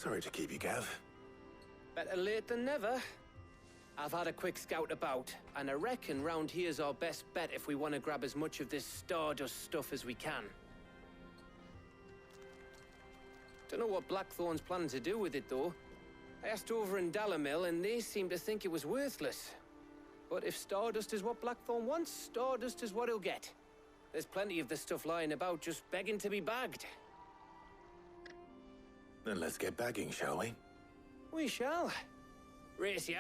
Sorry to keep you, Gav. Better late than never. I've had a quick scout about, and I reckon round here's our best bet if we want to grab as much of this Stardust stuff as we can. Don't know what Blackthorn's planning to do with it, though. I asked over in Dalamil, and they seem to think it was worthless. But if Stardust is what Blackthorn wants, Stardust is what he'll get. There's plenty of this stuff lying about, just begging to be bagged. Then let's get bagging, shall we? We shall. Race ya.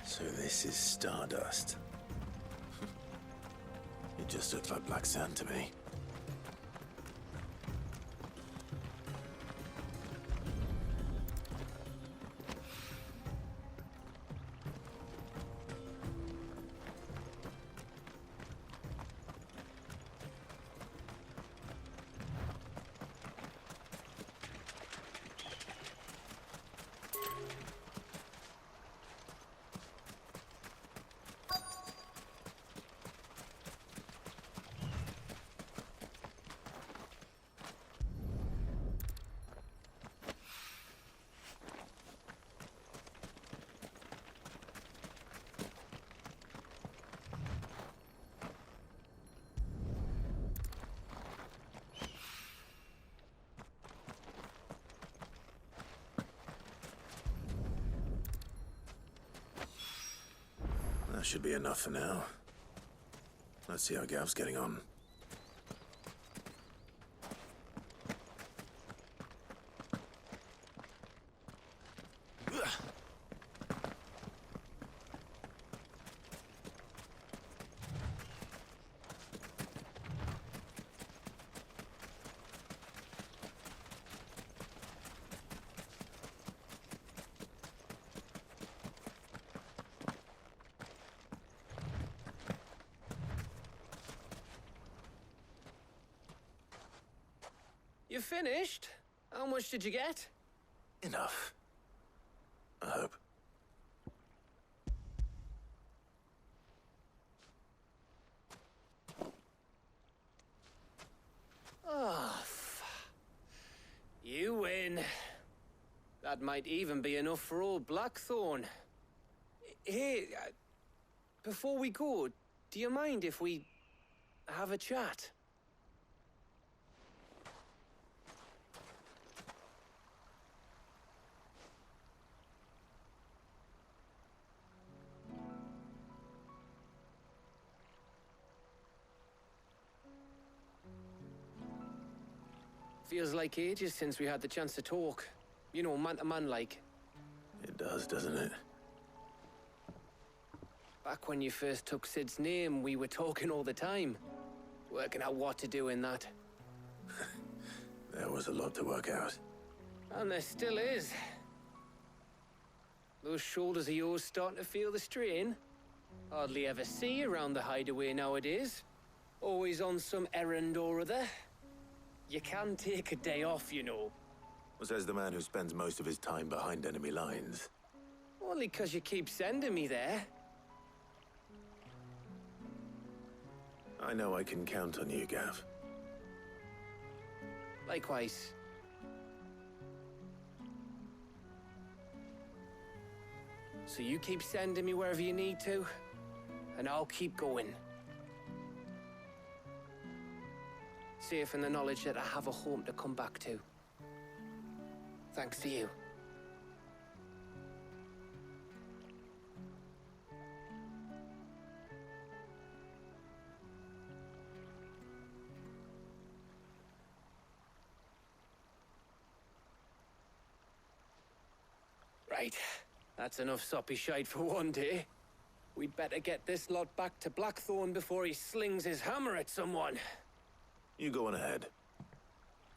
So this is Stardust. It just looks like black sand to me. That should be enough for now. Let's see how Gav's getting on. You finished? How much did you get? Enough. I hope. Oh, you win. That might even be enough for old Blackthorn. Hey, before we go, do you mind if we have a chat? Feels like ages since we had the chance to talk. You know, man to man like. It does, doesn't it? Back when you first took Sid's name, we were talking all the time. Working out what to do in that. There was a lot to work out. And there still is. Those shoulders of yours starting to feel the strain. Hardly ever see you around the hideaway nowadays. Always on some errand or other. You can take a day off, you know. Says the man who spends most of his time behind enemy lines. Only 'cause you keep sending me there. I know I can count on you, Gav. Likewise. So you keep sending me wherever you need to, and I'll keep going. Safe in the knowledge that I have a home to come back to. Thanks to you. Right, that's enough soppy shite for one day. We'd better get this lot back to Blackthorn before he slings his hammer at someone. You go on ahead.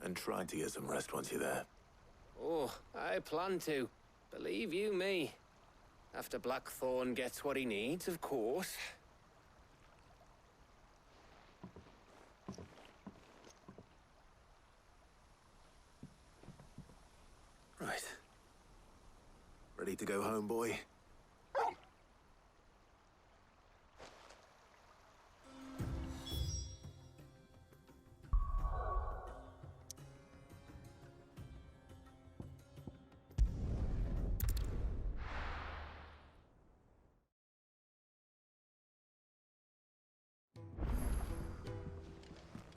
And try to get some rest once you're there. Oh, I plan to. Believe you me. After Blackthorn gets what he needs, of course. Ready to go home, boy?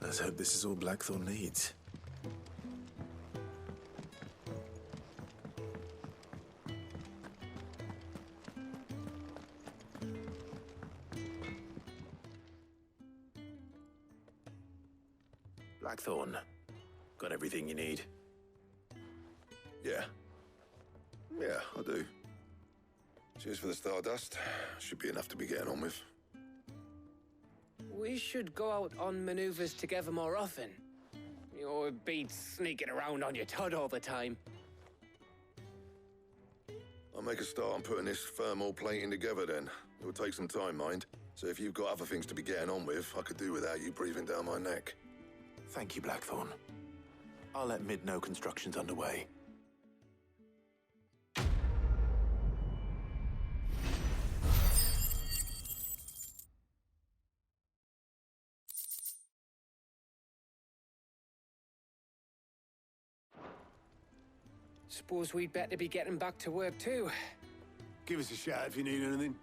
Let's hope this is all Blackthorn needs. Blackthorn, got everything you need? Yeah. Yeah, I do. Cheers for the stardust. Should be enough to be getting on with. We should go out on maneuvers together more often. You know, it beats sneaking around on your Todd all the time. I'll make a start on putting this thermal plating together then. It will take some time, mind. So if you've got other things to be getting on with, I could do without you breathing down my neck. Thank you, Blackthorn. I'll let Mid know construction's underway. Suppose we'd better be getting back to work too. Give us a shout if you need anything.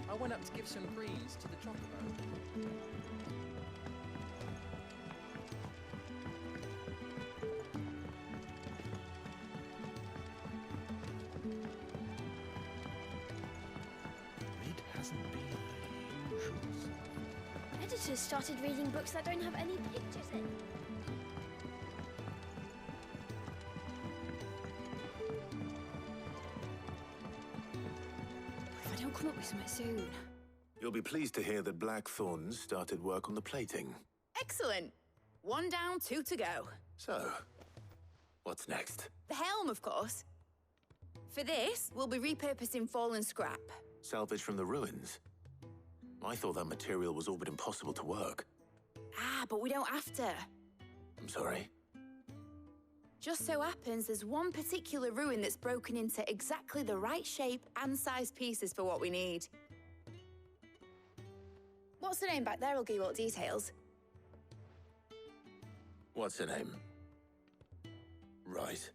I went up to give some greens to the chocobo. Mid hasn't been the usual. Editors started reading books that don't have any pictures in. If I don't come up with something soon. You'll be pleased to hear that Blackthorn started work on the plating. Excellent. 1 down, 2 to go. So, what's next? The helm, of course. For this, we'll be repurposing fallen scrap. Salvage from the ruins? I thought that material was all but impossible to work. Ah, but we don't have to. I'm sorry. Just so happens there's one particular ruin that's broken into exactly the right shape and size pieces for what we need. What's the name back there? I'll give you all the details. What's her name? Right.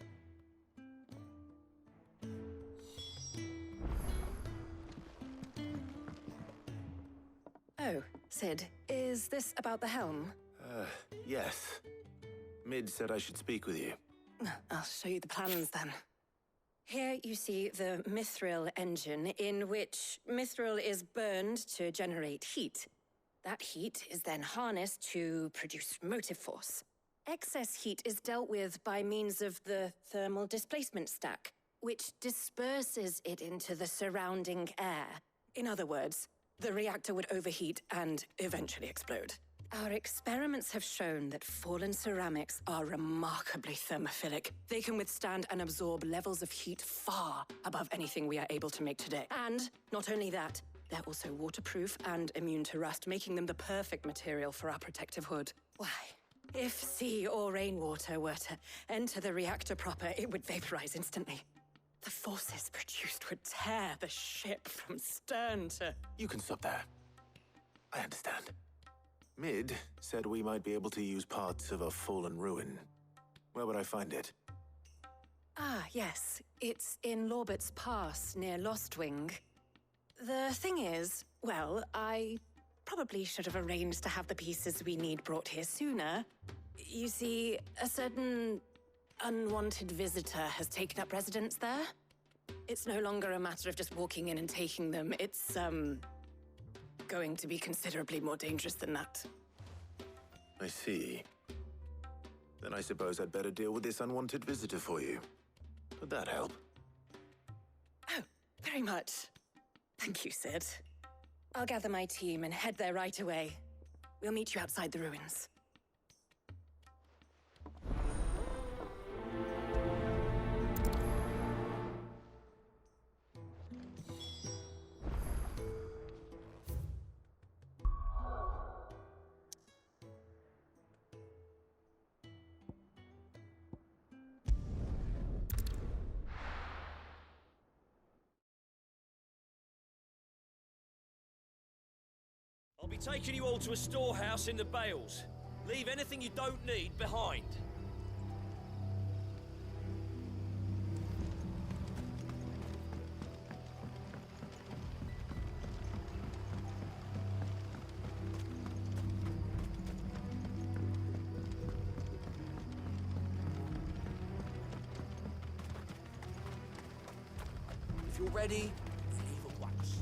Oh, Sid, is this about the helm? Yes. Mid said I should speak with you. I'll show you the plans then. Here you see the mithril engine, in which mithril is burned to generate heat. That heat is then harnessed to produce motive force. Excess heat is dealt with by means of the thermal displacement stack, which disperses it into the surrounding air. In other words, the reactor would overheat and eventually explode. Our experiments have shown that fallen ceramics are remarkably thermophilic. They can withstand and absorb levels of heat far above anything we are able to make today. And not only that, they're also waterproof and immune to rust, making them the perfect material for our protective hood. Why? If sea or rainwater were to enter the reactor proper, it would vaporize instantly. The forces produced would tear the ship from stern to... You can stop there. I understand. Mid said we might be able to use parts of a fallen ruin. Where would I find it? Ah, yes. It's in Lorbert's Pass, near Lostwing. The thing is, well, I probably should have arranged to have the pieces we need brought here sooner. You see, a certain unwanted visitor has taken up residence there. It's no longer a matter of just walking in and taking them. It's, going to be considerably more dangerous than that. I see. Then I suppose I'd better deal with this unwanted visitor for you. Would that help? Oh, very much. Thank you, Sid. I'll gather my team and head there right away. We'll meet you outside the ruins. I'll be taking you all to a storehouse in the Bales. Leave anything you don't need behind. If you're ready, leave at once.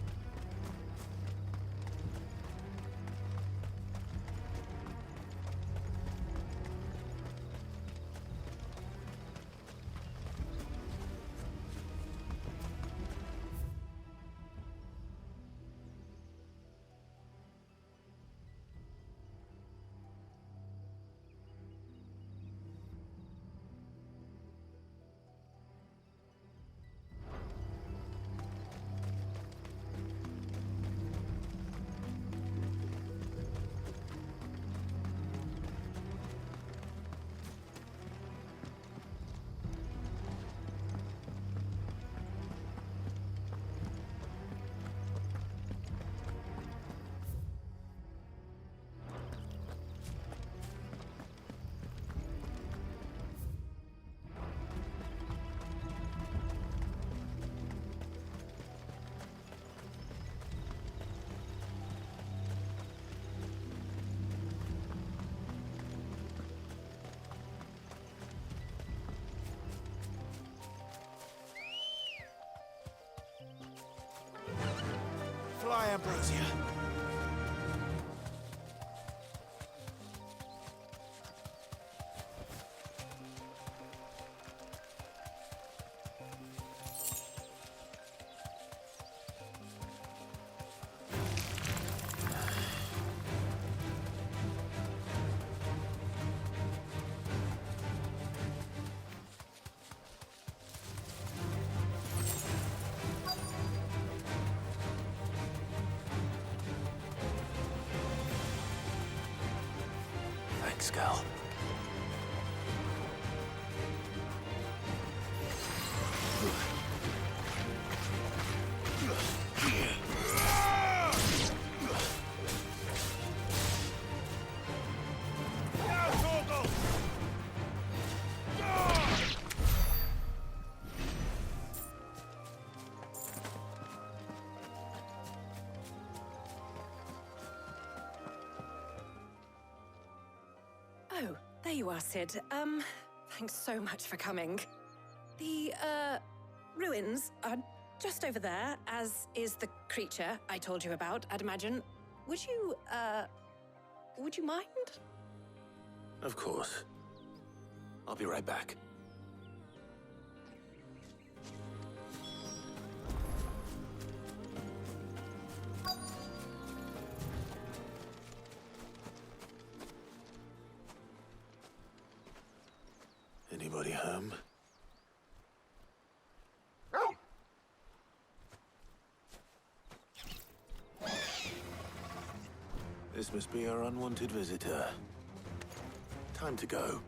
Fly, Ambrosia. Thanks, Gal. Oh, there you are, Sid. Thanks so much for coming. The, ruins are just over there, as is the creature I told you about, I'd imagine. Would you mind? Of course. I'll be right back. Anybody home? This must be our unwanted visitor. Time to go.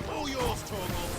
All yours, Torgal.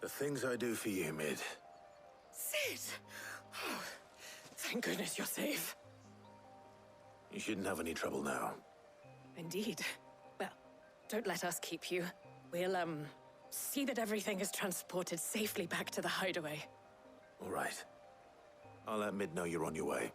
The things I do for you, Mid. Sid! Oh, thank goodness you're safe. You shouldn't have any trouble now. Indeed. Well, don't let us keep you. We'll, see that everything is transported safely back to the hideaway. All right. I'll let Mid know you're on your way.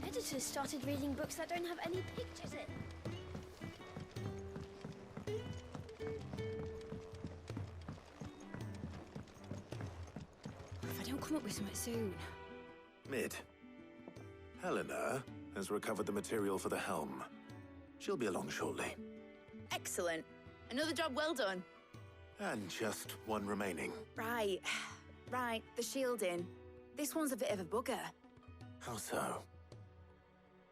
Editors started reading books that don't have any pictures in. If I don't come up with something soon. Mid. Helena has recovered the material for the helm. She'll be along shortly. Excellent. Another job well done. And just one remaining. Right. Right, the shielding. This one's a bit of a bugger. How so?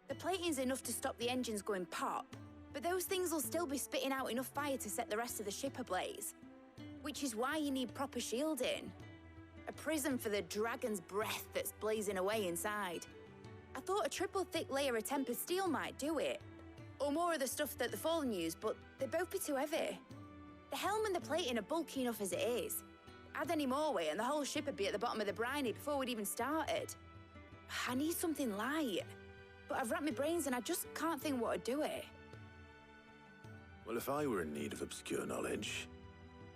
The plating's enough to stop the engines going pop, but those things will still be spitting out enough fire to set the rest of the ship ablaze. Which is why you need proper shielding. A prism for the dragon's breath that's blazing away inside. I thought a triple thick layer of tempered steel might do it. Or more of the stuff that the Fallen use, but they'd both be too heavy. The helm and the plating are bulky enough as it is. Add any more weight and the whole ship would be at the bottom of the briny before we'd even started. I need something light. But I've racked my brains and I just can't think what would do it. Well, if I were in need of obscure knowledge,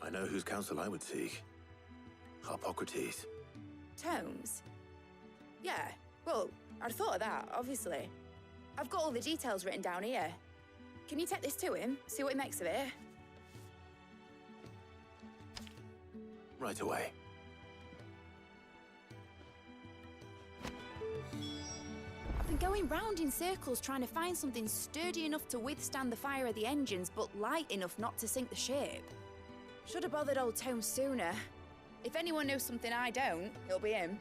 I know whose counsel I would seek. Harpocrates. Tomes? Yeah, well, I'd thought of that, obviously. I've got all the details written down here. Can you take this to him, see what he makes of it? Right away. I've been going round in circles trying to find something sturdy enough to withstand the fire of the engines, but light enough not to sink the ship. Should have bothered old Tome sooner. If anyone knows something I don't, it'll be him.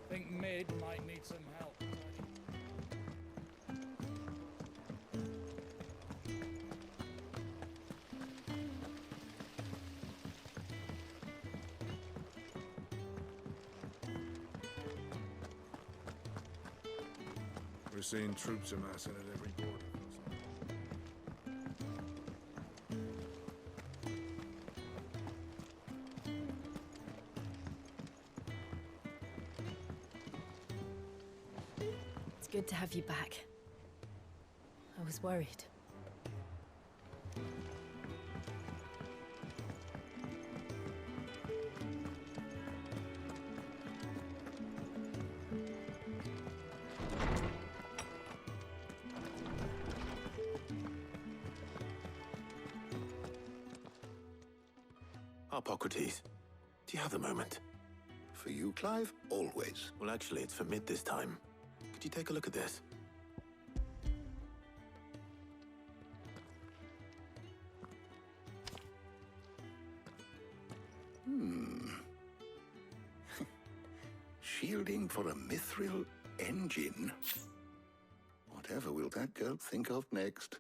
Think Mid might need some help. We're seeing troops amassing at every border. It's good to have you back. I was worried. Harpocrates, do you have a moment? For you, Clive? Always. Well, actually, it's for Mid this time. Could you take a look at this? shielding for a mithril engine? Whatever will that girl think of next?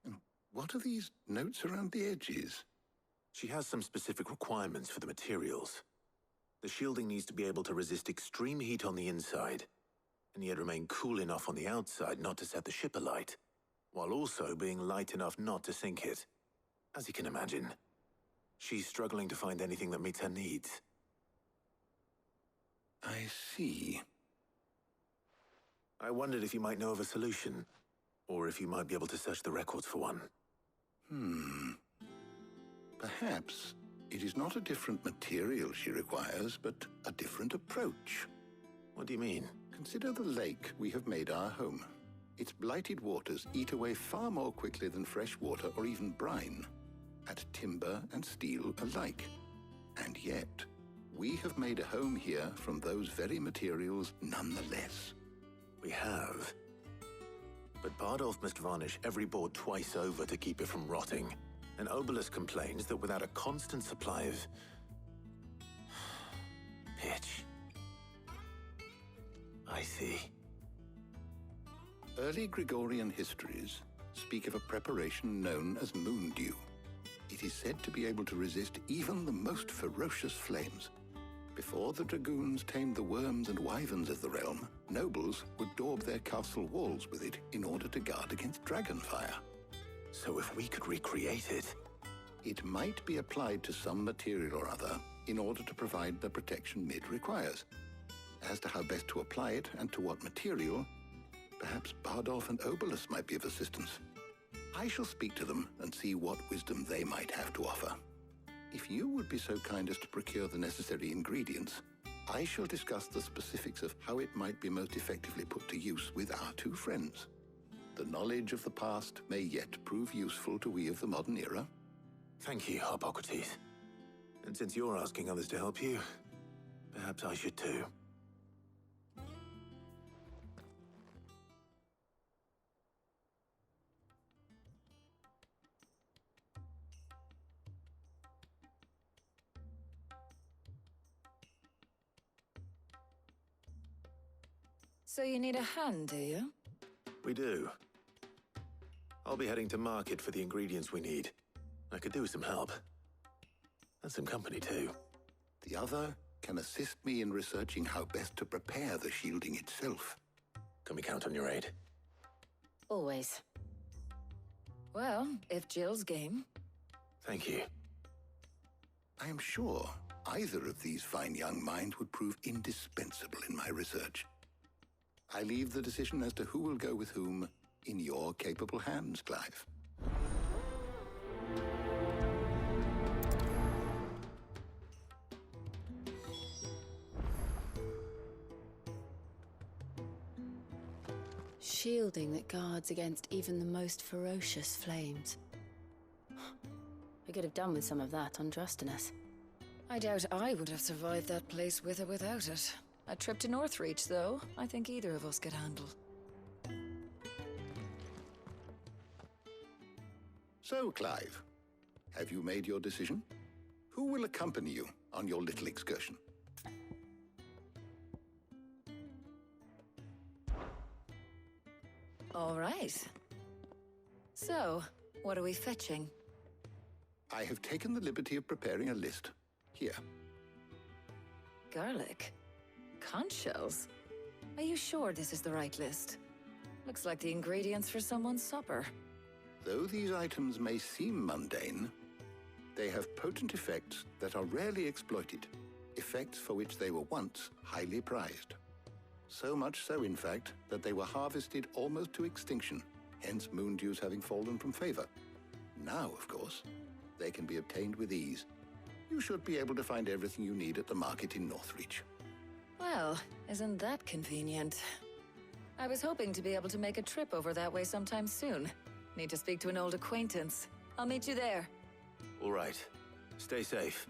And what are these notes around the edges? She has some specific requirements for the materials. The shielding needs to be able to resist extreme heat on the inside, and yet remain cool enough on the outside not to set the ship alight, while also being light enough not to sink it. As you can imagine, she's struggling to find anything that meets her needs. I see. I wondered if you might know of a solution, or if you might be able to search the records for one. Perhaps it is not a different material she requires, but a different approach. What do you mean? Consider the lake we have made our home. Its blighted waters eat away far more quickly than fresh water or even brine, at timber and steel alike. And yet, we have made a home here from those very materials nonetheless. We have. But Bardolph must varnish every board twice over to keep it from rotting. And Obelisk complains that without a constant supply of pitch. I see. Early Gregorian histories speak of a preparation known as moon dew. It is said to be able to resist even the most ferocious flames. Before the dragoons tamed the worms and wyverns of the realm, nobles would daub their castle walls with it in order to guard against dragonfire. So if we could recreate it... It might be applied to some material or other in order to provide the protection Mid requires. As to how best to apply it and to what material, perhaps Bardolph and Obelisk might be of assistance. I shall speak to them and see what wisdom they might have to offer. If you would be so kind as to procure the necessary ingredients, I shall discuss the specifics of how it might be most effectively put to use with our two friends. The knowledge of the past may yet prove useful to we of the modern era. Thank you, Hippocrates. And since you're asking others to help you, perhaps I should too. So you need a hand, do you? We do. I'll be heading to market for the ingredients we need. I could do with some help. And some company, too. The other can assist me in researching how best to prepare the shielding itself. Can we count on your aid? Always. Well, if Jill's game. Thank you. I am sure either of these fine young minds would prove indispensable in my research. I leave the decision as to who will go with whom in your capable hands, Clive. Shielding that guards against even the most ferocious flames. We could have done with some of that on Drustinus. I doubt I would have survived that place with or without it. A trip to Northreach, though, I think either of us could handle. So, Clive, have you made your decision? Who will accompany you on your little excursion? All right. So, what are we fetching? I have taken the liberty of preparing a list. Here. Garlic? Conch shells? Are you sure this is the right list? Looks like the ingredients for someone's supper. Though these items may seem mundane, they have potent effects that are rarely exploited, effects for which they were once highly prized. So much so, in fact, that they were harvested almost to extinction, hence moon dews having fallen from favor. Now, of course, they can be obtained with ease. You should be able to find everything you need at the market in Northreach. Well, isn't that convenient? I was hoping to be able to make a trip over that way sometime soon. Need to speak to an old acquaintance. I'll meet you there. All right. Stay safe.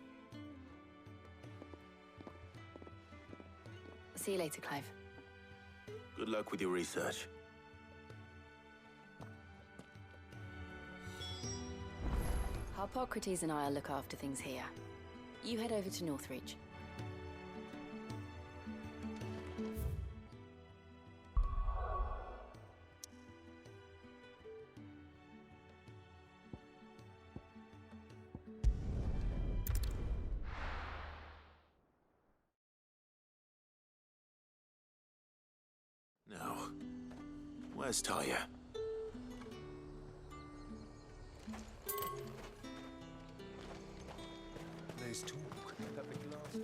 See you later, Clive. Good luck with your research. Hippocrates and I'll look after things here. You head over to Northreach. Where's Taya? There's talk that the glass...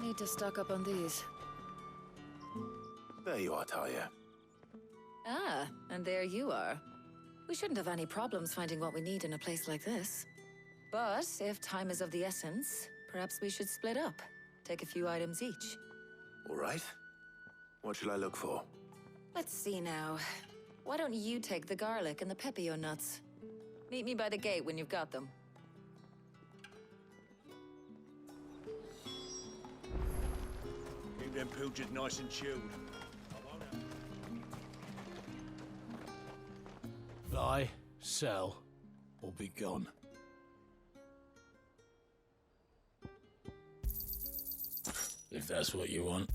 Need to stock up on these. There you are, Taya. Ah, and there you are. We shouldn't have any problems finding what we need in a place like this. But if time is of the essence, perhaps we should split up. Take a few items each. All right. What shall I look for? Let's see now. Why don't you take the garlic and the pepio nuts? Meet me by the gate when you've got them. Keep them pilchards nice and chilled. Buy, sell, or be gone. If that's what you want.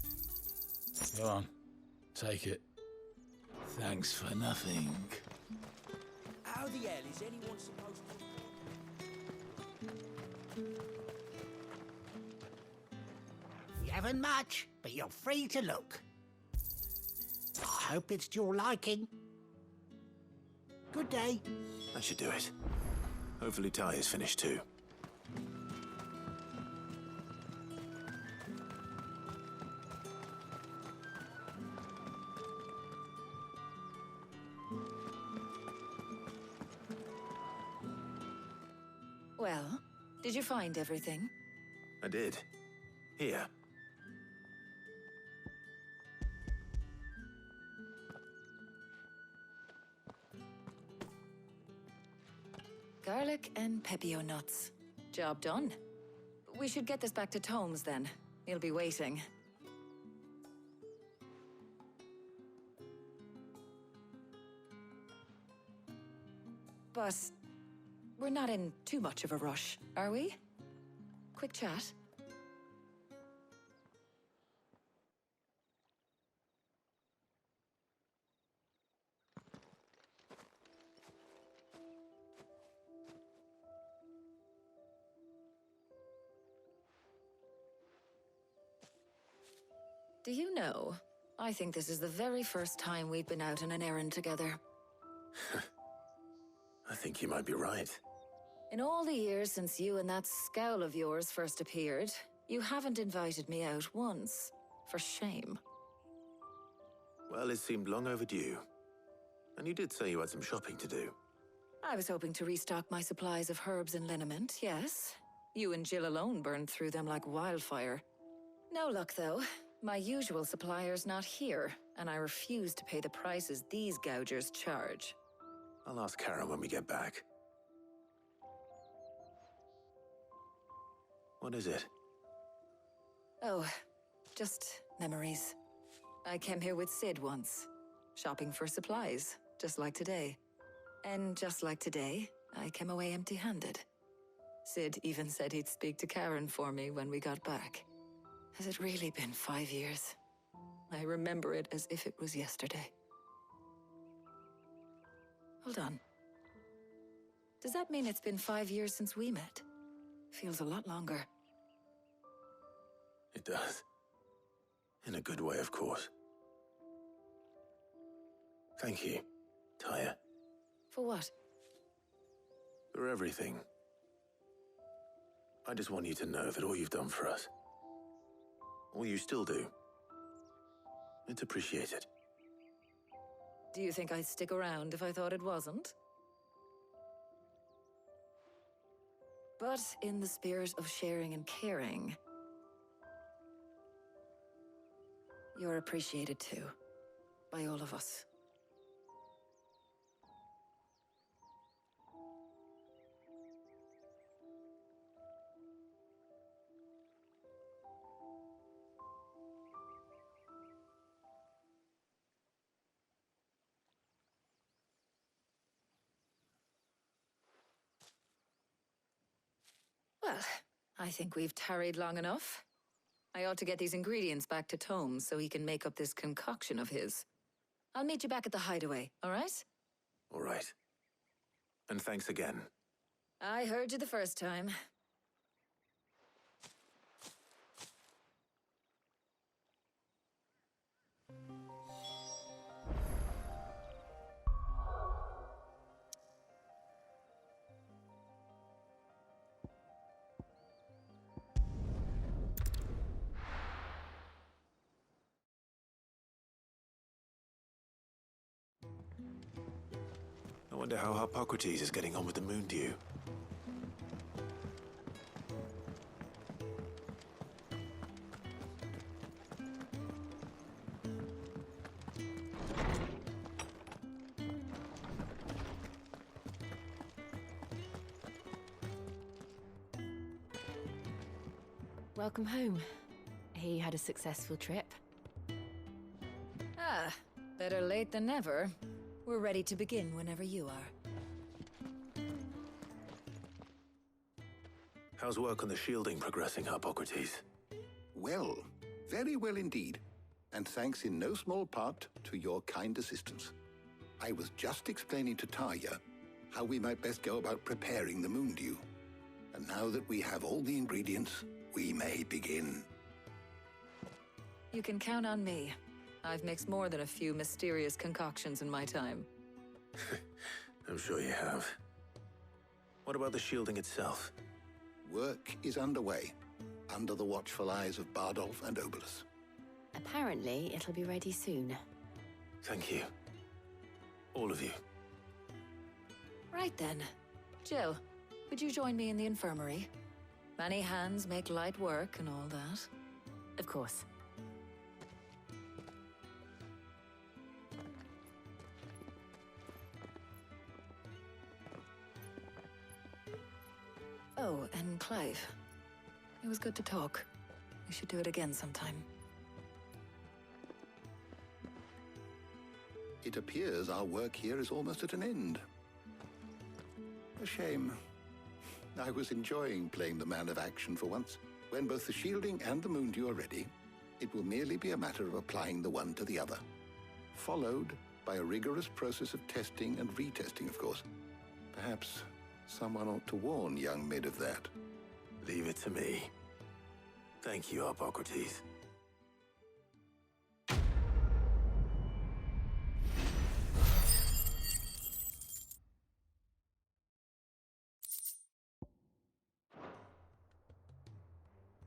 Go on, take it. Thanks for nothing. How the hell is anyone supposed to... We haven't much, but you're free to look. I hope it's to your liking. Good day. That should do it. Hopefully Taya's finished too. Well, did you find everything? I did. Here. Garlic and pepio nuts. Job done. We should get this back to Tomes then. He'll be waiting. But we're not in too much of a rush, are we? Quick chat. Do you know, I think this is the very first time we've been out on an errand together. I think you might be right. In all the years since you and that scowl of yours first appeared, you haven't invited me out once. For shame. Well, it seemed long overdue. And you did say you had some shopping to do. I was hoping to restock my supplies of herbs and liniment, yes. You and Jill alone burned through them like wildfire. No luck, though. My usual supplier's not here, and I refuse to pay the prices these gougers charge. I'll ask Karen when we get back. What is it? Oh, just memories. I came here with Sid once, shopping for supplies, just like today. And just like today, I came away empty-handed. Sid even said he'd speak to Karen for me when we got back. Has it really been 5 years? I remember it as if it was yesterday. Hold on. Does that mean it's been 5 years since we met? Feels a lot longer. It does. In a good way, of course. Thank you, Taya. For what? For everything. I just want you to know that all you've done for us, all you still do, it's appreciated. Do you think I'd stick around if I thought it wasn't? But in the spirit of sharing and caring, you're appreciated too, by all of us. Well, I think we've tarried long enough. I ought to get these ingredients back to Tome so he can make up this concoction of his. I'll meet you back at the hideaway, all right? All right. And thanks again. I heard you the first time. I wonder how Hippocrates is getting on with the moon dew. Welcome home. He had a successful trip. Ah, better late than never. We're ready to begin whenever you are. How's work on the shielding progressing, Hippocrates? Well, very well indeed. And thanks in no small part to your kind assistance. I was just explaining to Tarja how we might best go about preparing the moon dew. And now that we have all the ingredients, we may begin. You can count on me. I've mixed more than a few mysterious concoctions in my time. I'm sure you have. What about the shielding itself? Work is underway, under the watchful eyes of Bardolph and Obolus. Apparently, it'll be ready soon. Thank you. All of you. Right then. Jill, would you join me in the infirmary? Many hands make light work and all that. Of course. Oh, and Clive. It was good to talk. We should do it again sometime. It appears our work here is almost at an end. A shame. I was enjoying playing the man of action for once. When both the shielding and the moon dew are ready, it will merely be a matter of applying the one to the other. Followed by a rigorous process of testing and retesting, of course. Perhaps someone ought to warn young Mid of that. Leave it to me. Thank you, Hippocrates.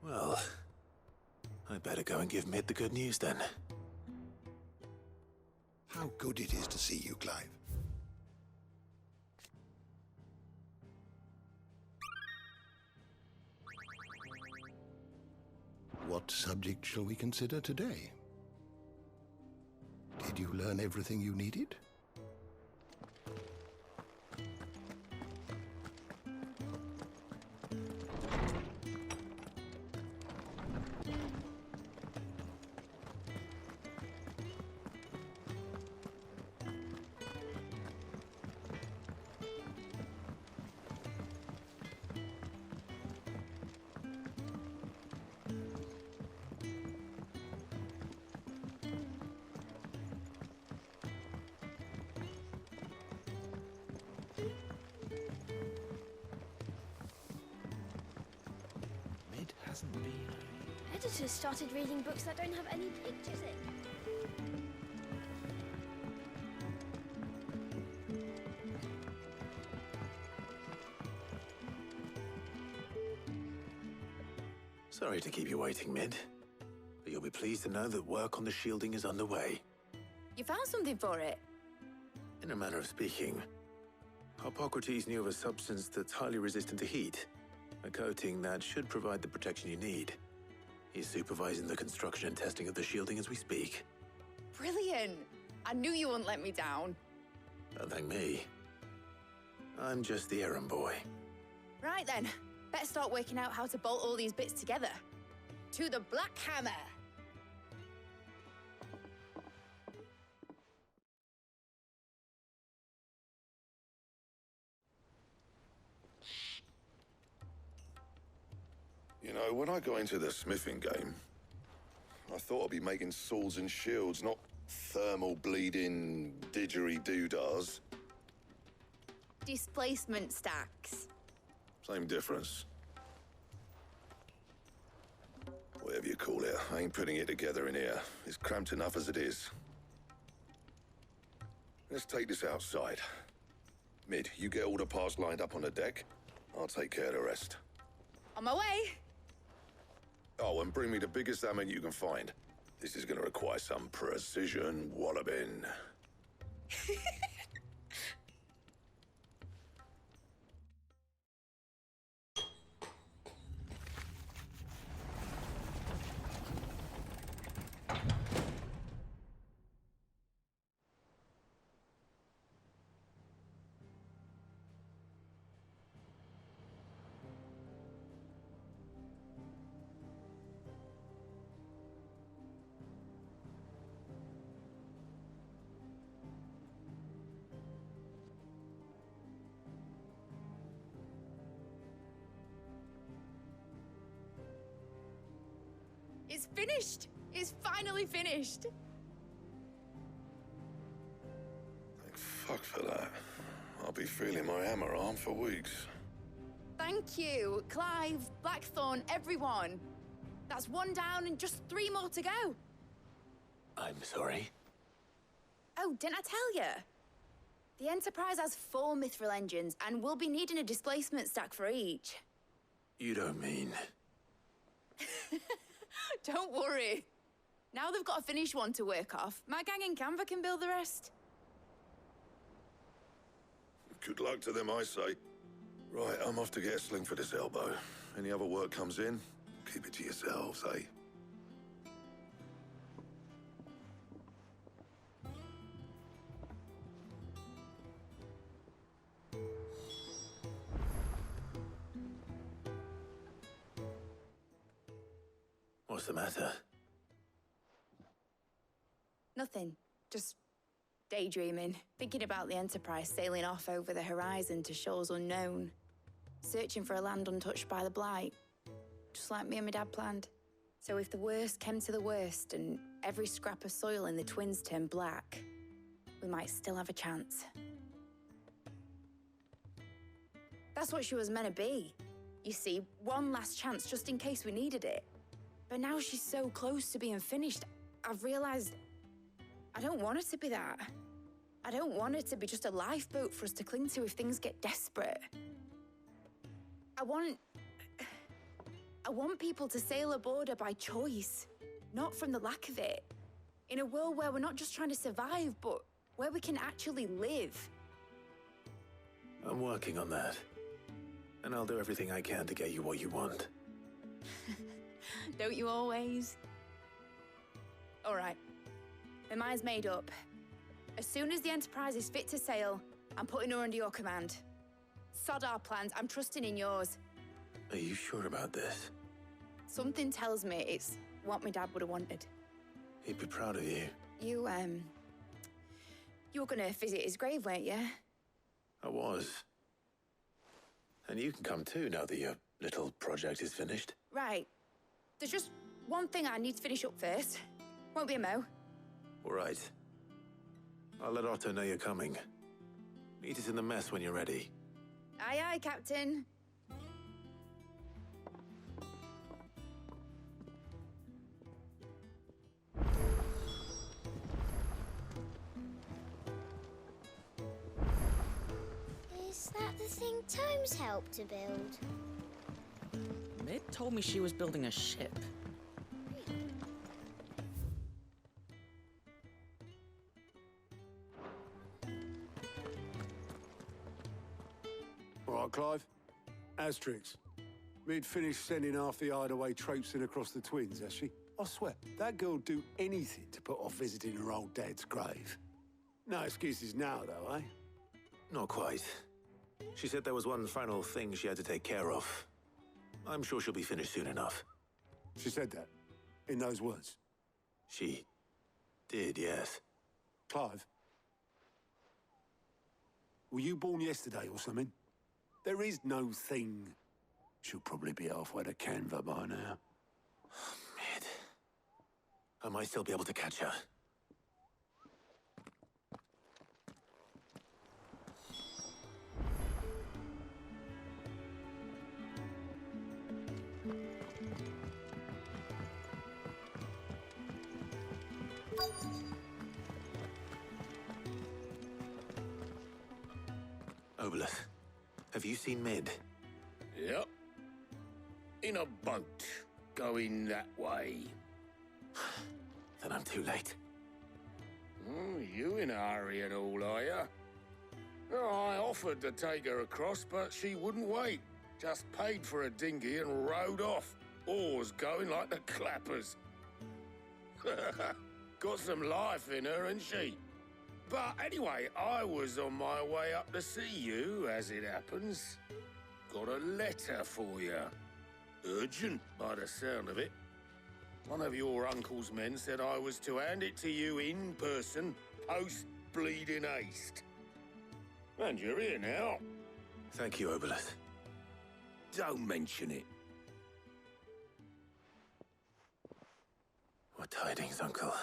Well, I better go and give Mid the good news then. How good it is to see you, Clive. What subject shall we consider today? Did you learn everything you needed? Editors started reading books that don't have any pictures in. Sorry to keep you waiting, Mid. But you'll be pleased to know that work on the shielding is underway. You found something for it? In a manner of speaking, Hippocrates knew of a substance that's highly resistant to heat. A coating that should provide the protection you need. He's supervising the construction and testing of the shielding as we speak. Brilliant! I knew you wouldn't let me down. Don't thank me. I'm just the errand boy. Right then, better start working out how to bolt all these bits together. To the Black Hammer! You know, when I got into the smithing game, I thought I'd be making swords and shields, not thermal bleeding didgeridoo-dahs. Displacement stacks. Same difference. Whatever you call it, I ain't putting it together in here. It's cramped enough as it is. Let's take this outside. Mid, you get all the parts lined up on the deck. I'll take care of the rest. On my way. Oh, and bring me the biggest hammer you can find. This is gonna require some precision walloping. It's finished! It's finally finished! Thank fuck for that. I'll be feeling my hammer arm for weeks. Thank you, Clive, Blackthorn, everyone. That's one down and just 3 more to go. I'm sorry. Oh, didn't I tell you? The Enterprise has 4 mithril engines, and we'll be needing a displacement stack for each. You don't mean... Don't worry. Now they've got a finished one to work off. My gang in Canva can build the rest. Good luck to them, I say. Right, I'm off to get a sling for this elbow. Any other work comes in, keep it to yourselves, eh? What's the matter? Nothing. Just daydreaming. Thinking about the Enterprise sailing off over the horizon to shores unknown. Searching for a land untouched by the Blight. Just like me and my dad planned. So if the worst came to the worst and every scrap of soil in the Twins turned black, we might still have a chance. That's what she was meant to be. You see, one last chance just in case we needed it. But now she's so close to being finished, I've realized I don't want it to be that. I don't want it to be just a lifeboat for us to cling to if things get desperate. I want people to sail aboard her by choice, not from the lack of it. In a world where we're not just trying to survive, but where we can actually live. I'm working on that. And I'll do everything I can to get you what you want. Don't you always? All right. My mind's made up. As soon as the Enterprise is fit to sail, I'm putting her under your command. Sod our plans, I'm trusting in yours. Are you sure about this? Something tells me it's what my dad would have wanted. He'd be proud of you. You were gonna visit his grave, weren't you? I was. And you can come too now that your little project is finished. Right. There's just one thing I need to finish up first. Won't be a mo. All right. I'll let Otto know you're coming. Meet us in the mess when you're ready. Aye, aye, Captain. Is that the thing Tomes helped to build? Mid told me she was building a ship. All right, Clive. Asterix. We'd finished sending half the hideaway traipsing across the Twins, has she? I swear, that girl'd do anything to put off visiting her old dad's grave. No excuses now, though, eh? Not quite. She said there was one final thing she had to take care of. I'm sure she'll be finished soon enough. She said that? In those words? She did, yes. Clive? Were you born yesterday or something? There is no thing. She'll probably be halfway to Canva by now. Mid. I might still be able to catch her. Obelus, have you seen Mid? Yep. In a boat, going that way. Then I'm too late. You in a hurry and all, are ya? Oh, I offered to take her across, but she wouldn't wait. Just paid for a dinghy and rowed off. Oars going like the clappers. Got some life in her, ain't she? But anyway, I was on my way up to see you, as it happens. Got a letter for you. Urgent, by the sound of it. One of your uncle's men said I was to hand it to you in person, post-bleeding haste. And you're here now. Thank you, Obelus. Don't mention it. What tidings, Uncle?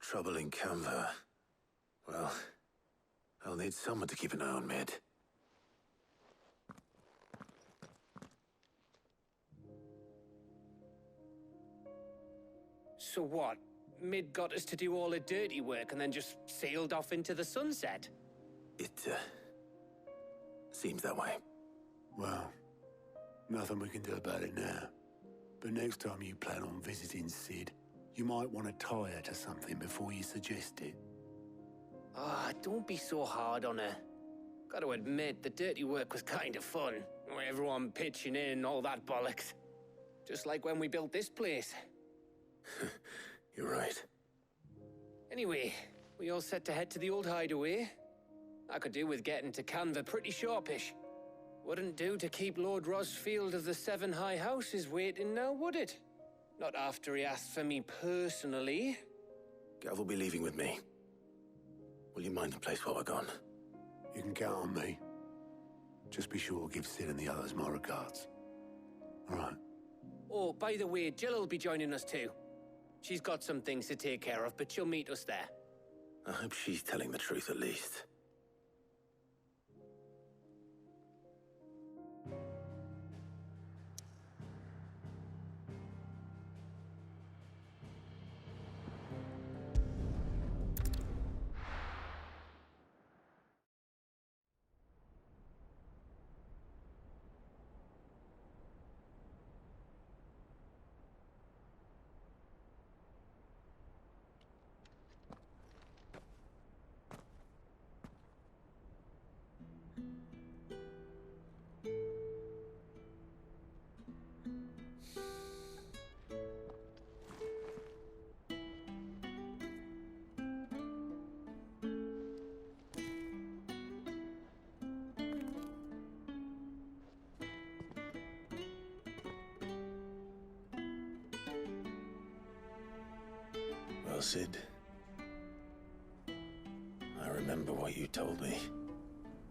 Trouble in Canva. Well, I'll need someone to keep an eye on Mid. So what? Mid got us to do all the dirty work and then just sailed off into the sunset? It, seems that way. Well, nothing we can do about it now. But next time you plan on visiting Sid, you might want to tie her to something before you suggest it. Ah, don't be so hard on her. Got to admit, the dirty work was kind of fun. Everyone pitching in and all that bollocks. Just like when we built this place. You're right. Anyway, we all set to head to the old hideaway. I could do with getting to Canva pretty sharpish. Wouldn't do to keep Lord Rosfield of the Seven High Houses waiting now, would it? Not after he asked for me personally. Gav will be leaving with me. Will you mind the place while we're gone? You can count on me. Just be sure to give Sid and the others my regards. All right. Oh, by the way, Jill will be joining us too. She's got some things to take care of, but she'll meet us there. I hope she's telling the truth at least. Well, Sid, I remember what you told me.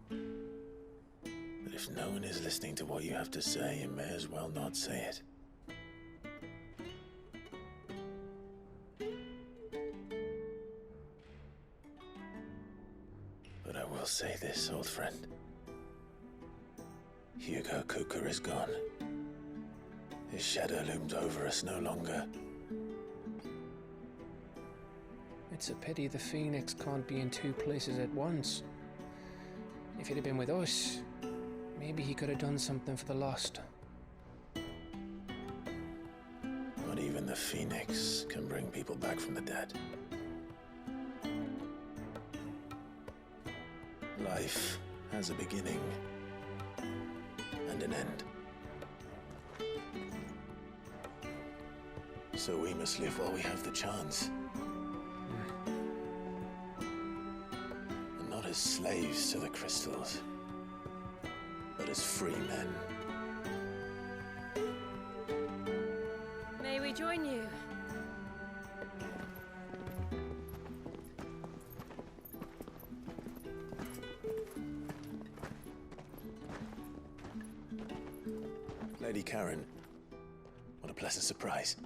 But if no one is listening to what you have to say, you may as well not say it. But I will say this, old friend. Hugo Kuka is gone. His shadow looms over us no longer. It's a pity the Phoenix can't be in two places at once. If he'd have been with us, Maybe he could have done something for the lost. Not even the Phoenix can bring people back from the dead. Life has a beginning and an end. So we must live while we have the chance. And not as slaves to the crystals, but as free men. May we join you? Lady Karen, what a pleasant surprise.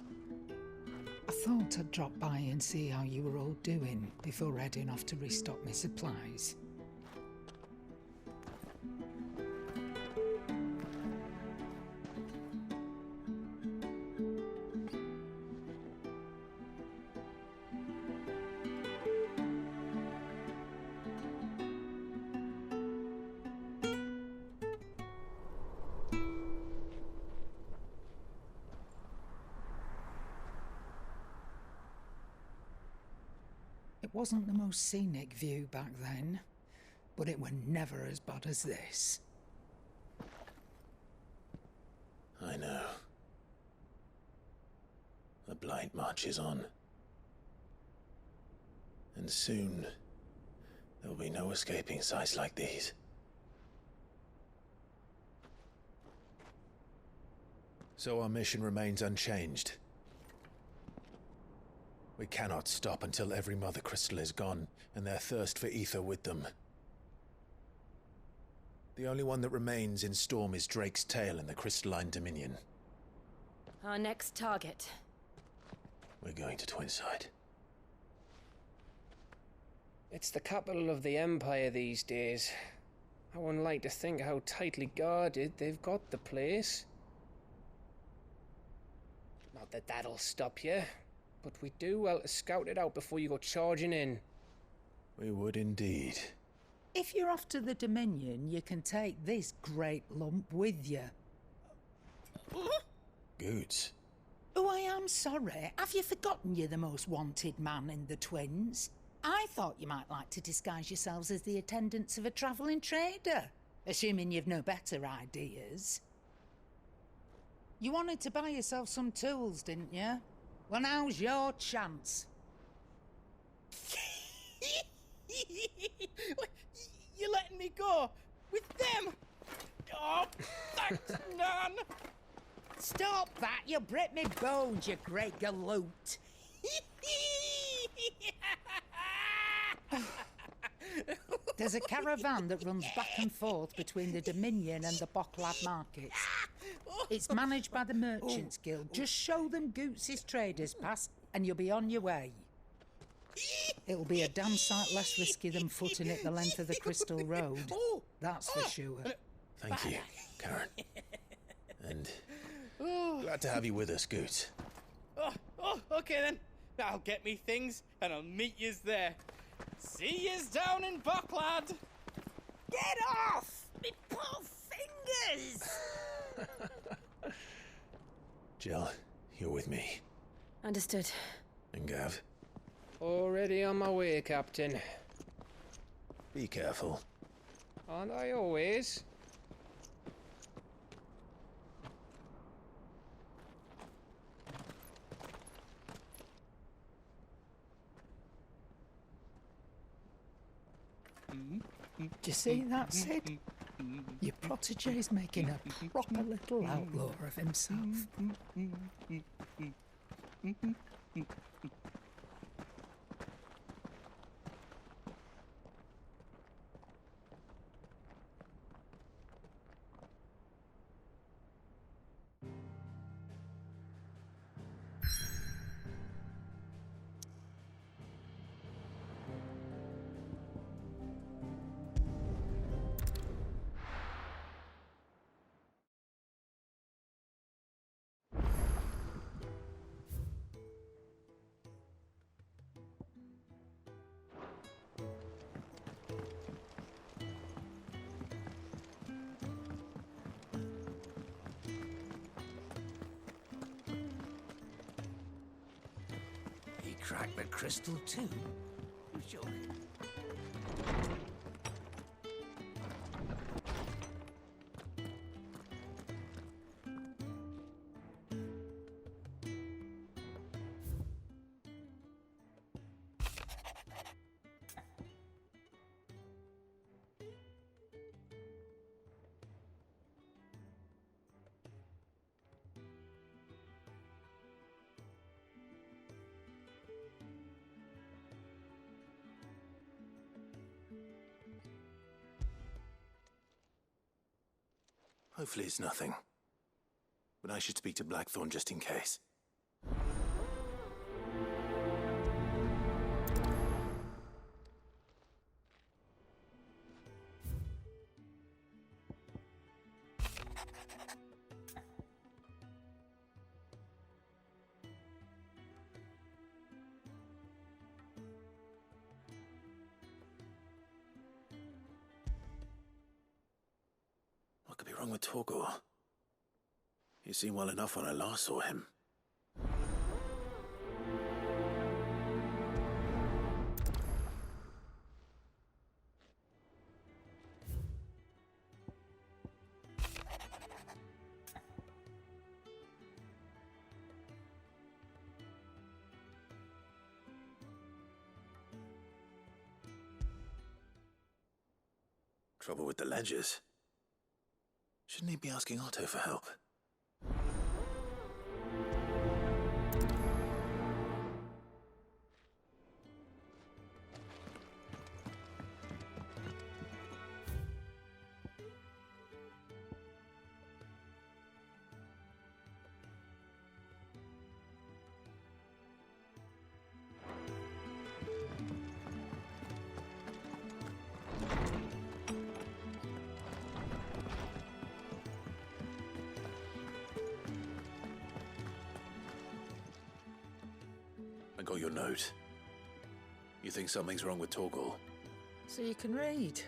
I thought I'd drop by and see how you were all doing before heading off to restock my supplies. It wasn't the most scenic view back then, but it were never as bad as this. I know. The Blight marches on. And soon, there will be no escaping sights like these. So our mission remains unchanged. We cannot stop until every Mother Crystal is gone, and their thirst for ether with them. The only one that remains in Storm is Drake's Tail in the Crystalline Dominion. Our next target. We're going to Twinside. It's the capital of the Empire these days. I wouldn't like to think how tightly guarded they've got the place. Not that that'll stop you, but we do well to scout it out before you go charging in. We would indeed. If you're off to the Dominion, you can take this great lump with you. Goods. Oh, I am sorry. Have you forgotten you're the most wanted man in the Twins? I thought you might like to disguise yourselves as the attendants of a travelling trader, assuming you've no better ideas. You wanted to buy yourself some tools, didn't you? Well, now's your chance. You're letting me go? With them? Oh, thanks, Nan! Stop that! You'll break me bones, you great galoot! There's a caravan that runs back and forth between the Dominion and the Bocklad markets. It's managed by the Merchants Guild. Just show them Goots' traders pass and you'll be on your way. It'll be a damn sight less risky than footing it the length of the Crystal Road. That's for sure. Thank you, Karen. And glad to have you with us, Goots. Okay then. I'll get me things and I'll meet yous there. See yous down in Bocklad. Get off! Me poor fingers! Jill, you're with me. Understood. And Gav? Already on my way, Captain. Be careful. Aren't I always? Do you see that, Sid? Your protege's making a proper little outlaw of himself. crack the crystal too? Who's joking? Hopefully it's nothing. But I should speak to Blackthorn just in case. What could be wrong with Torgor? He seemed well enough when I last saw him. Trouble with the ledgers. Shouldn't he be asking Otto for help? I got your note. You think something's wrong with Torgor? So you can read.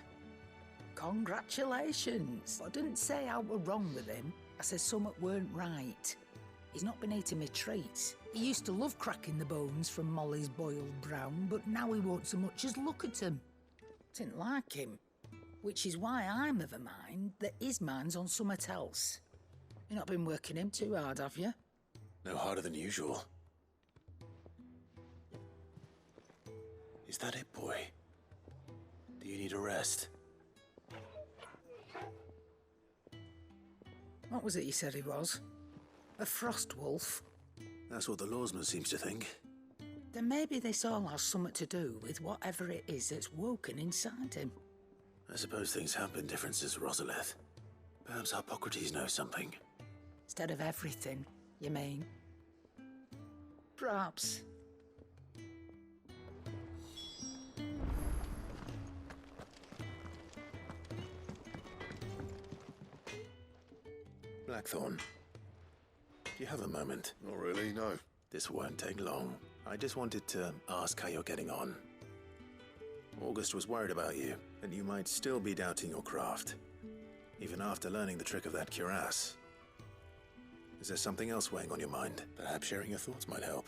Congratulations. I didn't say I were wrong with him. I said something weren't right. He's not been eating me treats. He used to love cracking the bones from Molly's boiled brown, but now he won't so much as look at them. Didn't like him. Which is why I'm of a mind that his mind's on something else. You've not been working him too hard, have you? No harder than usual. Is that it, boy? Do you need a rest? What was it you said he was? A frost wolf? That's what the lawsman seems to think. Then maybe this all has something to do with whatever it is that's woken inside him. I suppose things have been different since Rosalith. Perhaps Hippocrates knows something. Instead of everything, you mean? Perhaps. Blackthorn, do you have a moment? Not really, no. This won't take long. I just wanted to ask how you're getting on. August was worried about you, and you might still be doubting your craft, even after learning the trick of that cuirass. Is there something else weighing on your mind? Perhaps sharing your thoughts might help.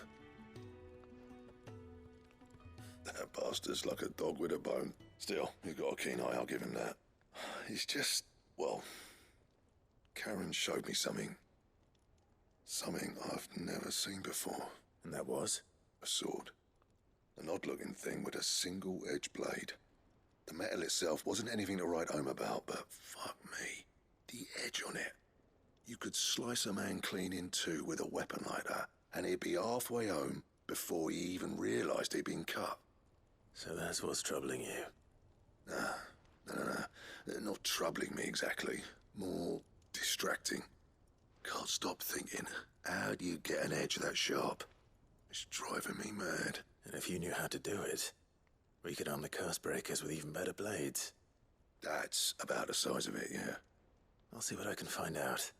That bastard's like a dog with a bone. Still, he's got a keen eye, I'll give him that. He's just, well, Karen showed me something. Something I've never seen before. And that was? A sword. An odd-looking thing with a single-edged blade. The metal itself wasn't anything to write home about, but fuck me, the edge on it. You could slice a man clean in two with a weapon like that, and he'd be halfway home before he even realised he'd been cut. So that's what's troubling you? No. Not troubling me exactly. More distracting. Can't stop thinking, how do you get an edge that sharp? It's driving me mad. And if you knew how to do it, we could arm the curse breakers with even better blades. That's about the size of it, yeah. I'll see what I can find out.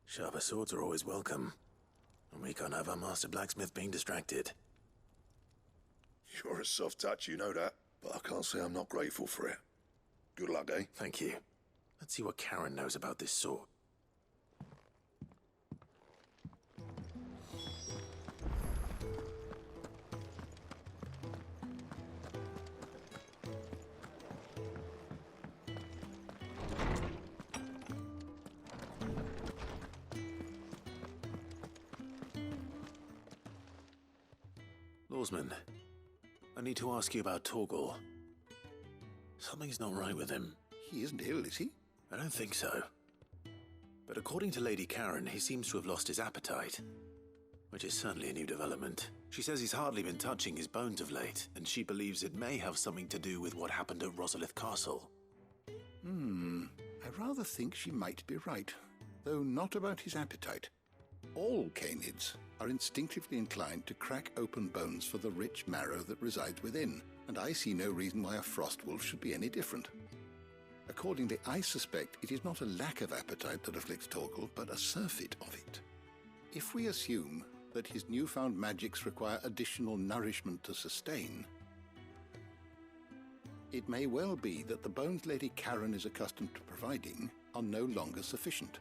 Sharper swords are always welcome. And we can't have our master blacksmith being distracted. You're a soft touch, you know that. But I can't say I'm not grateful for it. Good luck, eh? Thank you. Let's see what Karen knows about this sword. Lawsman, I need to ask you about Torgal. Something's not right with him. He isn't ill, is he? I don't think so. But according to Lady Karen, he seems to have lost his appetite. Which is certainly a new development. She says he's hardly been touching his bones of late, and she believes it may have something to do with what happened at Rosalith Castle. I rather think she might be right, though not about his appetite. All canids are instinctively inclined to crack open bones for the rich marrow that resides within, and I see no reason why a frost wolf should be any different. Accordingly, I suspect it is not a lack of appetite that afflicts Torgal, but a surfeit of it. If we assume that his newfound magics require additional nourishment to sustain, it may well be that the bones Lady Karen is accustomed to providing are no longer sufficient.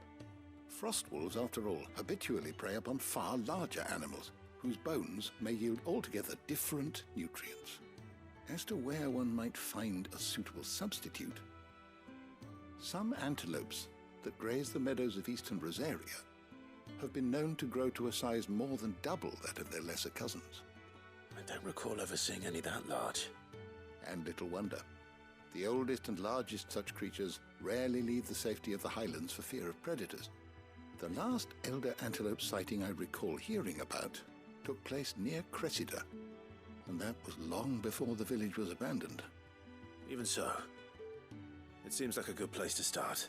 Frostwolves, after all, habitually prey upon far larger animals, whose bones may yield altogether different nutrients. As to where one might find a suitable substitute, some antelopes that graze the meadows of eastern Rosaria have been known to grow to a size more than double that of their lesser cousins. I don't recall ever seeing any that large. And little wonder. The oldest and largest such creatures rarely leave the safety of the highlands for fear of predators. The last elder antelope sighting I recall hearing about took place near Cressida, and that was long before the village was abandoned. Even so, it seems like a good place to start.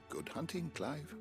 Good hunting, Clive.